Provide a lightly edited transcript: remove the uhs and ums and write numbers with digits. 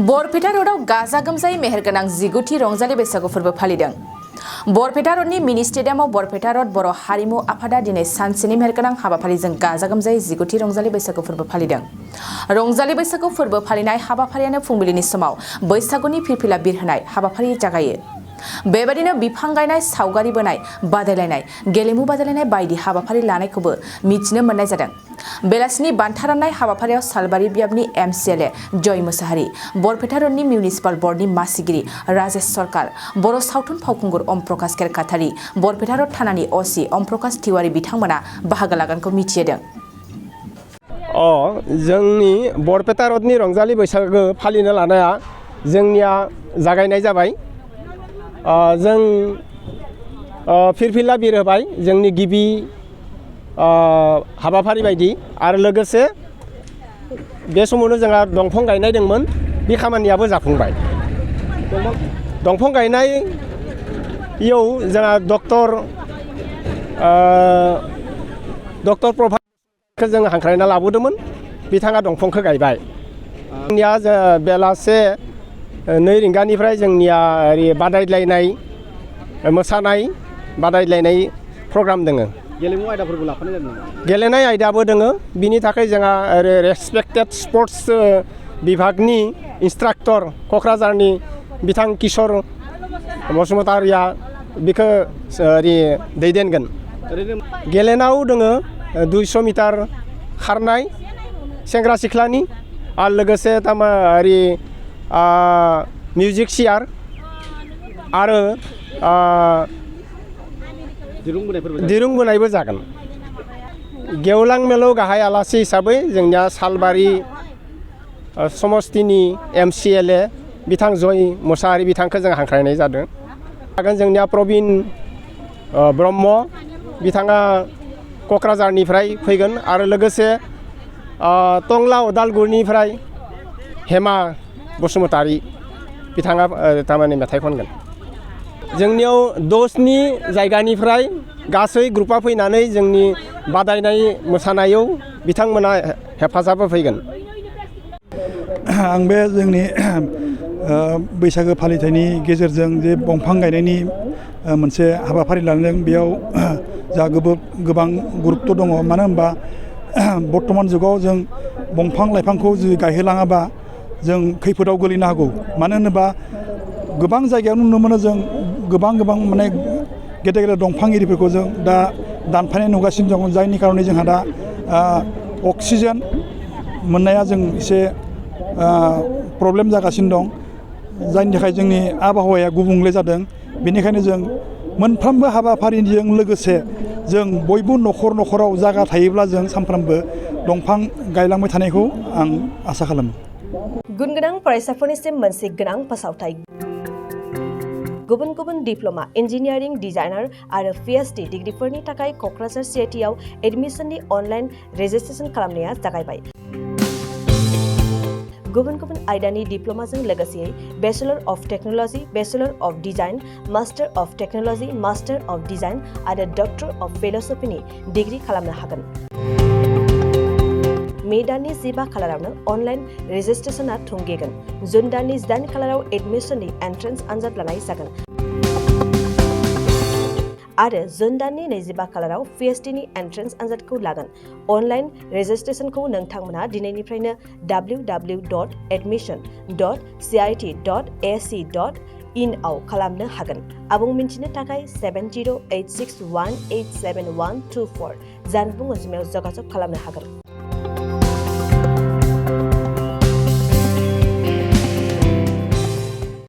बरपेटा रोडआव गाजा गोमजायै मेहेरगोनां 19थि रंजालि बैसागु फोरबो फालिदों। बरपेटा रोडनि मिनि स्टेडियामाव बरपेटा रोड बर' हारिमु आफादा दिनै सानसेनि मेहेरगोनां हाबाफारिजों गाजा गोमजायै 19थि रंजालि बैसागु फोरबो फालिदों। रंजालि बैसागु फोरबो फालिनाय हाबाफारियानो फुंबिलिनि समाव बैसागुनि फिरफिला बिरहोनाय हाबाफारि जागायो। बेबायदिनो बिफां गायनाय, सावगारि बोनाय बादायलायनाय, गेलेमु बादायलायनाय बायदि हाबाफारि लानायखौबो मिथिनो मोननाय जादों। बेलासिनि बान्था राननाय हाबाफारियाव सालबारि बियाबनि MCLA जय मुसाहारि, बरपेटा रोडनि मिउनिसिपाल बर्डनि मासिगिरि राजेश सरकार, बर' सावथुन फावखुंगुर अम प्रकाश केरकातारि, बरपेटा रोड थानानि OC अम प्रकाश तिवारी बिथांमोना बाहागो लागोनखौ मिथिहोदों। जोंनि बरपेटा रोडनि रंजालि बैसागो फालिनो लानाया जोंनिया जागायनाय जाबाय। जों फिरफिला बिरहोबाय जोंनि गिबि हाबाफारि बायदि आरो लोगोसे बे समावनो जोंहा दंफां गायनाय दंमोन, बे खामानियाबो जाफुंबाय। दंफां गायनायाव जोंहा डक्टर प्रभातखौ जों हांख्रायना लाबोदोंमोन, बिथाङा दंफांखौ गायबाय। जोंनिया बेलासे 2 रिंगानिफ्राय जोंनिया बादायलायनाय मोसानाय बादायलायनाय प्रग्राम दोङो। गेलेमु आयदाफोरबो लाफानाय जादों नामा? गेलेनाय आयदाबो दोङो। बिनि थाखाय जोंहा रेसपेक्टेड स्पर्ट्स बिभागनि इन्सट्राक्टर क'क्राझारनि बिथां किशोर बसुमतारिया बेखौ दैदेनगोन। गेलेनायाव दोङो 200 मिटार खारनाय सेंग्रा सिख्लानि आरो लोगोसे मिउजिक चेयार आरो दिरुं बोनायबो जागोन। गेवलां मेलाव गाहाय आलासि हिसाबै जोंनिया सालबारि समस्तिनि MCLA बिथां जय मुसाहारि बिथांखौ जों हांख्रायनाय जादों। जोंनिया प्रबिन ब्रह्म बिथाङा क'क्राझारनिफ्राय फैगोन आरो लोगोसे टंला उदालगुरिनिफ्राय हेमा बसुमतारि बिथाङा थारमाने मेथाइ खनगोन। जोंनियाव 10नि जायगानिफ्राय गासै ग्रुपा फैनानै जोंनि बादायनाय मोसानायाव बिथांमोना हेफाजाब होफैगोन। आं बे जोंनि बैसागो फालिथायनि गेजेरजों जे दंफां गायनायनि मोनसे हाबाफारि लादों, बेयाव जा गोबां गुरुत्व दङ। मानो होनबा बर्तमान जुगाव जों दंफां लाइफांखौ जुदि गायहोलाङाबा जों खैफोदाव गोलैनो हागौ। मानो होनोबा गोबां जायगायाव नुनो मोनो जों गोबां माने गेदेर दंफां एरिफोरखौ जों दा दानफायनाय नुगासिनो दं, जायनि खारनै जोंहा दा अक्सिजेन मोननाया जों एसे प्रब्लेम जागासिनो दं, जायनि थाखाय जोंनि आबहावाया गुबुंले जादों। बेनिखायनो जों मोनफ्रोमबो हाबाफारिजों लोगोसे जों बयबो न'खराव जायगा थायोब्ला जों सानफ्रोमबो दंफां गायलांबाय थानायखौ आं आसा खालामो। गुन गोनां फरायसाफोरनिसिम मोनसे गोनां फोसावथाय। गुबुन डिप्ल'मा, इन्जिनियारिं, डिजाइनार आरो PhD डिग्रीफोरनि थाखाय क'क्राझार CITआव एडमिशननि अनलाइन रेजिस्ट्रेशन खालामनाया जागायबाय। गुबुन आयदानि डिप्ल'माजों लोगोसे bachelor of technology, bachelor of design, master of technology, master of design आरो डक्टर अफ फिल'सफिनि डिग्री खालामनो हागोन। मे दाननि 15 खालारावनो अनलाइन रेजिस्ट्रेशना थुंगेगोन। जुन दाननि 8 खालाराव एडमिशननि एन्ट्रेन्स आनजाद लानाय जागोन आरो जुन दाननि 25 खालाराव PhDनि एन्ट्रेन्स आनजादखौ लागोन। अनलाइन रेजिस्ट्रेशनखौ नोंथांमोना दिनैनिफ्रायनो www.admission.cit.ac.in आव खालामनो हागोन। आबुं मिन्थिनो थाखाय 7086187124 जानबुं अनजिमायाव जगाजग खालामनो हागोन।